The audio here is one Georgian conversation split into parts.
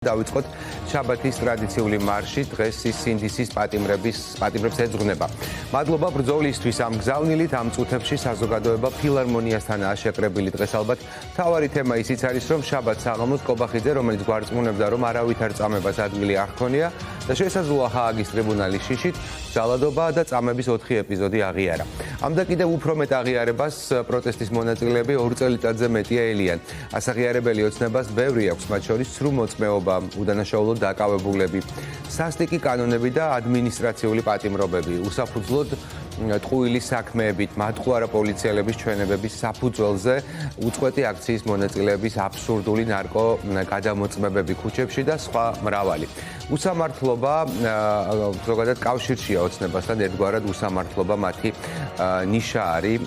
დავიწყოთ შაბათის ტრადიციული მარში, დღეს ის სინდისის პატიმრებს ეძღვნება. მადლობა ბრძოლისთვის ამ გზავნილით, ამ წუთებში საზოგადოება ფილარმონიასთანაა შეკრებილი. დღეს ალბათ მთავარი თემა ისიც არის, რომ შაბათს საღამოს კობახიძე, რომელიც გვარწმუნებდა, რომ არავითარ წამებას ადგილი არ ჰქონია და შესაძლოა ჰააგის ტრიბუნალის შიშით ძალადობა და წამების 4 ეპიზოდი აღიარა. ამდა კიდევ უფრო მეტ აღიარებას პროტესტის მონაწილეები 2 წელიწადზე მეტია ელიან. ასაღიარებელი ოცნებას ბევრი აქვს, მათ შორის სრულ მოწმეობა, უდანაშაულო დაკავებულები, სასტიკი კანონები და ადმინისტრაციული პატიმრობები, უსაფუძვლოდ ტყუილის საქმეებით, მატყუარა პოლიციელების ჩვენებების საფუძველზე, უწყვეტი აქციის მონაწილეების აბსურდული ნარკო გადამოწმებები ქუჩებში და სხვა მრავალი. უსამართლობა ზოგადად კავშირშია ოცნებასთან, ერთგვარად უსამართლობა მათი ნიშა არის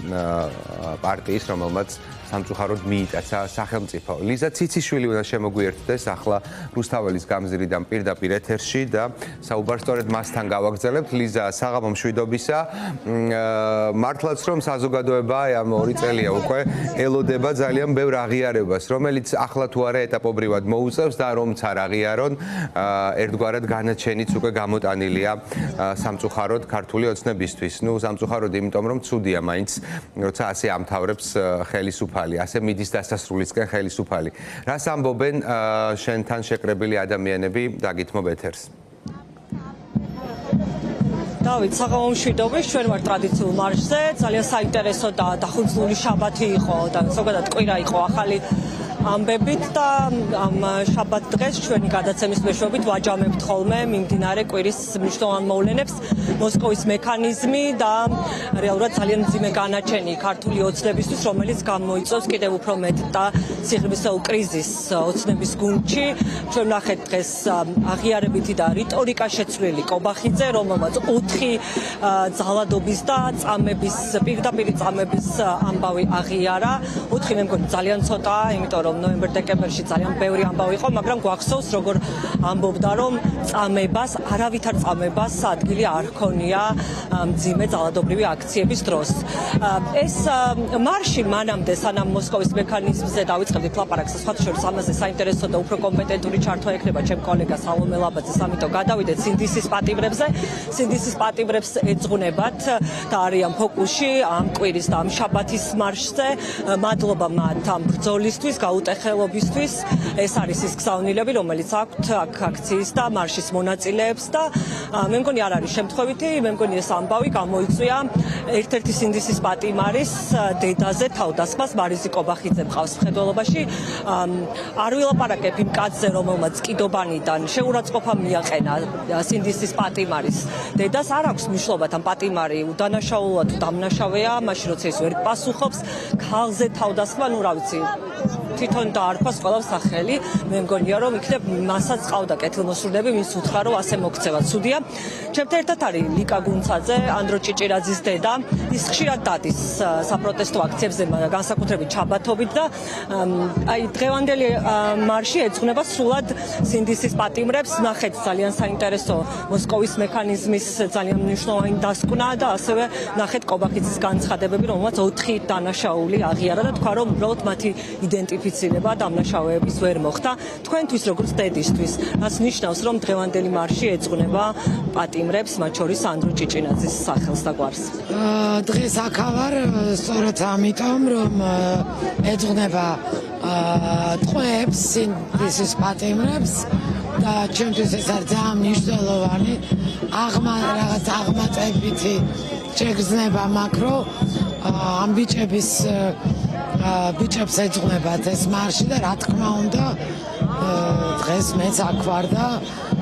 პარტიის, რომელმაც სამწუხაროდ მიიტაცა სახელმწიფო. ლიზა ციციშვილი უნდა შემოგვიერთდეს ახლა რუსთაველის გამზირიდან პირდაპირ ეთერში და საუბარს სწორედ მასთან გავაგრძელებთ. ლიზა, საღამო მშვიდობისა. მართლაც რომ საზოგადოება ამ 2 წელია უკვე ელოდება ძალიან ბევრ აღიარებას, რომელიც ახლა თუ არა ეტაპობრივად მოუწევს და რომც არ აღიარონ, ერთგვარად განაჩენიც უკვე გამოტანილია სამწუხაროდ ქართული ოცნებისთვის. სამწუხაროდ იმიტომ რომ ცუდია მაინც, როცა ასე ამთავრებს ხელისუფალი. ასე მიდის დასასრულისკენ ხელისუფალი. რას ამბობენ შენთან შეკრებილი ადამიანები, დაგითმობ ეთერს. დავით, საღამო მშვიდობის, ჩვენ ვართ ტრადიციულ მარშზე, ძალიან საინტერესო და დახუცლული შაბათი იყო და ზოგადად კვირა იყო ახალი ამბებით და ამ შაბათ დღეს ჩვენი გადაცემის მეშვეობით ვაჯამებთ ხოლმე მიმდინარე კვირის მნიშვნელოვან მოვლენებს, მოსკოვის მექანიზმი და რეალურად ძალიან მძიმე განაჩენი ქართული ოცნებისთვის, რომელიც გამოიწვევს კიდევ უფრო მეტ და სიღრმისეულ კრიზისს ოცნების გუნდში. ჩვენ ვნახეთ დღეს აღიარებითი და რიტორიკა შეცვლილი კობახიძე, რომელმაც 4 ძალადობის და წამების, პირდაპირ წამების ამბავი აღიარა. 4 მე მგონი ძალიან ცოტაა, იმიტომ რომ ნოემბერ-დეკემბერში ძალიან ბევრი ამბავი იყო, მაგრამ გვახსოვს, როგორ ამბობდა, რომ არავითარ წამებას ადგილი არ ჰქონია მძიმე ძალადობრივი აქციების დროს. ეს მარში მანამდე, სანამ მოსკოვის მექანიზმზე დავიწყებდით ლაპარაკს, სხვათა შორის ამაზე საინტერესო და უფრო კომპეტენტური ჩართვა ექნება ჩემ კოლეგა სალომე ლაბაძეს, ამიტომ გადავიდეთ სინდისის პატიმრებზე. სინდისის პატიმრებს ეძღვნებათ და არიან ფოკუსში ამ კვირის და ამ შაბათის მარშზე. მადლობა მათ ამ ბრძოლისთვის, გაუტეხელობისთვის. ეს არის ის გზავნილები, რომელიც აქვთ აქციის და მარშის მონაწილეებს და მე მგონი არ არის შემთხვევითი, მე მგონი ეს ამბავი გამოიწვია ერთ-ერთი სინდისის პატიმარის დედაზე თავდასხმას. მარიზი კობახიძე მყავს მხედველობაში. არ ვილაპარაკებ იმ კაცზე, რომელმაც კიდობანიდან შეურაცხყოფა მიაყენა სინდისის პატიმარის დედას. არ აქვს მნიშვნელობა თან პატიმარი უდანაშაულოა თუ დამნაშავეა, მაშინ როცა ის ვერ პასუხობს. ქალზე თავდასხმა, რა ვიცი, თვითონ დაარქვას ყველა სახელი. მე მგონია რომ იქნებ მასაც ყავდა კეთილმოსურნეები, ვინც უთხრა რომ ასე მოქცევა. ცუდია. ჩემთან ერთად არის ლიკა გუნცაძე, ანდრო ჭიჭირაძის დედა. ის ხშირად დადის საპროტესტო აქციებზე, განსაკუთრებით შაბათობით და დღევანდელი მარში ეძღვნება სრულად სინდისის პატიმრებს. ნახეთ ძალიან საინტერესო მოსკოვის მექანიზმის ძალიან მნიშვნელოვანი დასკვნა და ასევე ნახეთ კობახიძის განცხადებები, რომელმაც 4 დანაშაული აღიარა და თქვა რომ უბრალოდ მათი იდენტიფიცირება დამნაშავეების ვერ მოხდა. თქვენთვის როგორც დედისთვის, რაც ნიშნავს, რომ დღევანდელი მარში ეძღვნება პატიმრებს, მათ შორის ანდრო ჭიჭინაძის სახელს და გვარს. დღეს აქავარ სწორედ ამიტომ, რომ ეძღვნება ტყვეებს, სინდისის პატიმრებს და ჩემთვის ეს არის ძალიან მნიშვნელოვანი რაღაც აღმატებითი შეგრძნება მაქვს, რომ ამ ბიჭებს ეძღვნებათ ეს მარში და რა თქმა უნდა დღეს მეც აქ ვარ და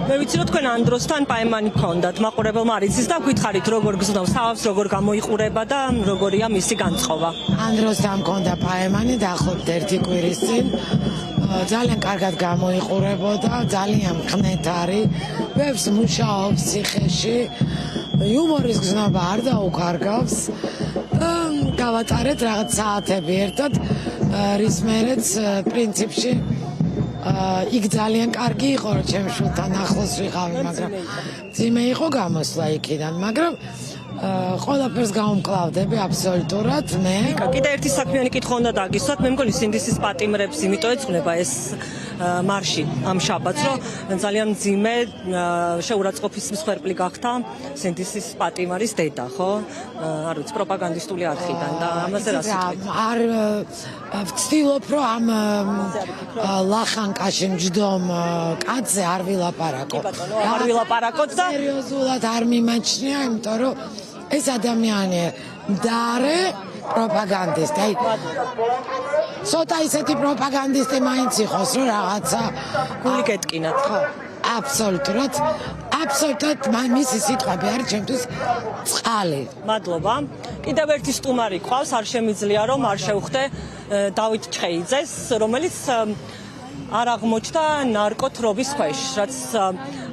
მე ვიცი რომ თქვენ ანდროსთან პაემანი გქონდათ მაყურებელმა არ იცის და გითხარით როგორ გზნობს თავს, როგორ გამოიყურება და როგორია მისი განწყობა. ანდროსთან მქონდა პაემანი დაახლოებით 1 კვირის წინ. ძალიან კარგად გამოიყურებოდა, ძალიან ხნეთ არის, ბევრს მუშაობს ციხეში, იუმორის გზნობა არ დაუკარგავს. გავატარეთ რაღაც საათები ერთად, რის მერეც პრინციპში იქ ძალიან კარგი იყო, რომ ჩემ შვილთან ახლოს ვიყავი, მაგრამ ძიმე იყო გამოსვლა იქიდან, მაგრამ ყველაფერს გავუმკლავდები აბსოლუტურად, მე. კიდე ერთი საქმიანი კითხვა უნდა დაგისვათ, მე მგონი სინდისის პატიმრებს იმიტომ ეძღვნება ეს მარში ამ შაბათს, რომ ძალიან მძიმე შეურაცხყოფის მსხვერპლი გახდა სინდისის პატიმარის დედა, ხო? არ ვიცი, პროპაგანდისტული არხიდან და ამაზე რა სიტყვით? არ ვცდილობ რომ ამ ლახანკაში მჯდომ კაცზე არ ვილაპარაკო. არ ვილაპარაკოთ და სერიოზულად არ მიმაჩნია, იმიტომ რომ ეს ადამიანი მდარე პროპაგანდისტი. აი ცოტა ისეთი პროპაგანდისტი მაინც იყოს, რომ რაღაცა გული გეტკინათ. ხო, აბსოლუტურად მისი სიტყვები არის ჩემთვის წყალი. მადლობა. კიდევ ერთი სტუმარი ყავს, არ შემიძლია რომ არ შევხვდე დავით ჩხეიძეს, რომელიც არ აღმოჩნდა ნარკოთრობის ქვეშ, რაც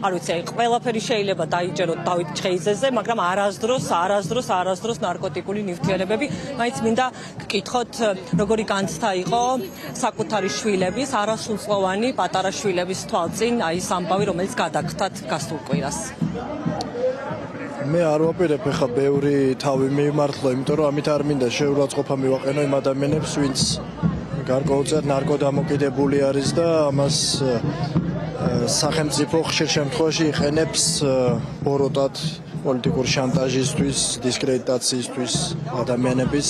არ ვიცი, ყველაფერი შეიძლება დაიჯეროთ დავით ჩხეიძეზე, მაგრამ არასდროს ნარკოტიკული ნივთიერებები. მაინც მინდა გკითხოთ, როგორი განცდა იყო საკუთარი შვილების, არასრულწლოვანი პატარა შვილების თვალწინ, აი ეს ამბავი, რომელიც გადაგხდათ გასულ კვირას. მე არ ვაპირებ ხა ბევრი თავი მიმართლო, იმიტომ რომ ამით არ მინდა შეურაცხყოფა მივაყენო იმ ადამიანებს, ვინც გარკვეულწილად ნარკოდამოკიდებული არის და ამას სახელმწიფო ხშირ შემთხვევაში იყენებს ბოროტად პოლიტიკურ შანტაჟისთვის, დისკრედიტაციისთვის, ადამიანების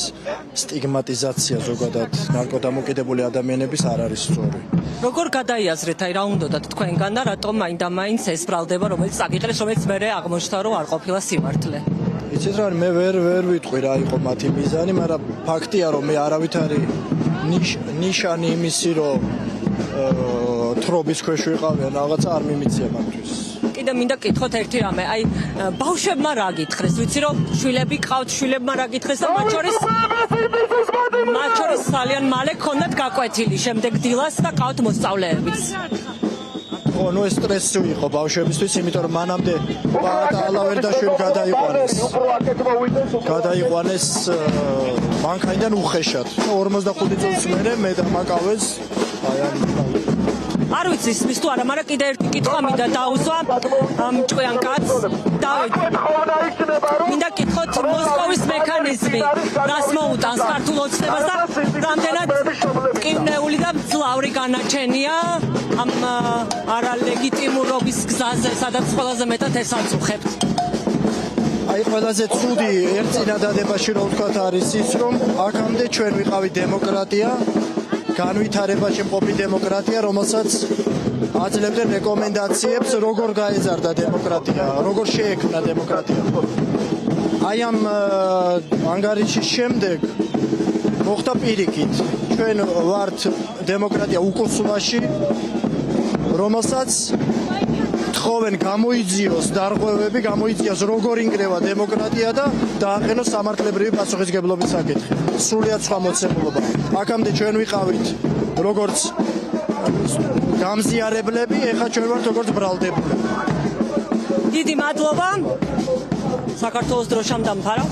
სტიგმატიზაცია ზოგადად ნარკოდამოკიდებული ადამიანების არ არის სწორი. როგორ გადაიაზრეთ, აი რა უნდათ თქვენგან და რატომ მაინდა-მაინც ეს ბრალდება, რომელიც წაგიყრეს, რომელიც მერე აღმოჩნდა, რომ არ ყოფილა სიმართლე. იცით რა, მე ვერ ვიტყვი რა იყო მათი მიზანი, მაგრამ ფაქტია, რომ მე არავითარი ნიშანი იმისი, რომ თრობის ქვეშ ვიყავიან, რაღაცა არ მიმიცია მათთვის. კიდე მინდა გკითხოთ ერთი რამე, აი ბავშვებმა რა გითხრეს, ვიცი რომ შვილები ყავთ, შვილებმა რა გითხრეს და მათ შორის ძალიან მალე ქონდათ გაკვეთილი შემდეგ დილას და ყავთ მოსწავლეებიც. ხო, ნუ ეს სტრესი იყო ბავშვებისთვის, იმიტომ რომ მანამდე ალავერდაშვილი გადაიყვანეს მანქანიდან უხეშად. 45 წელს მერე მე და მაკავეს აი ამ არ ვიცი ის თუ არა, მაგრამ კიდე ერთი კითხვა მინდა დაუსვა ამ ჭკვიან კაცს. დავით, მინდა გკითხოთ მოსკოვის მექანიზმი, რას მოუტანს ქართულ ოცნებას და რამდენად მტკივნეული და მძლავრი განაჩენია ამ არალეგიტიმურობის გზაზე, სადაც ყველაზე მეტად ესაწუხებთ. აი ყველაზე ცუდი ერთ წინადადებაში რომ ვთქვათ არის ის, რომ აქამდე ჩვენ ვიყავით დემოკრატია, განვითარებაში მყოფი დემოკრატია, რომელსაც აძლევდა რეკომენდაციებს, როგორ გაეზარდა დემოკრატია, როგორ შეექმნა დემოკრატია. აი ამ ანგარიშის შემდეგ მოხდა პირიქით. ჩვენ ვართ დემოკრატია უკუსვაში, რომელსაც თხოვენ გამოიძიოს დარღვევები, გამოიძიოს როგორ ინგრევა დემოკრატია და დააყენოს სამართლებრივი პასუხისგებლობის საკითხი. სრულიად სხვა მოცემულობა. აქამდე ჩვენ ვიყავით როგორც გამზიარებლები, ეხლა ჩვენ ვართ როგორც ბრალდებულები. დიდი მადლობა. საქართველოს დროშამ დამთავრდა.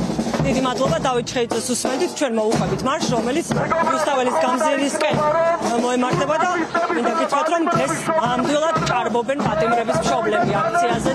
დიდი მადლობა დავით ჩხეიძეს უსმენთ, ჩვენ მოვუყვებით მარშს, რომელიც რუსთაველის გამზირისკენ მოემართება და მინდა გითხრათ, რომ ეს ამდენად ჭარბობენ პატიმრების მშობლები აქციაზე.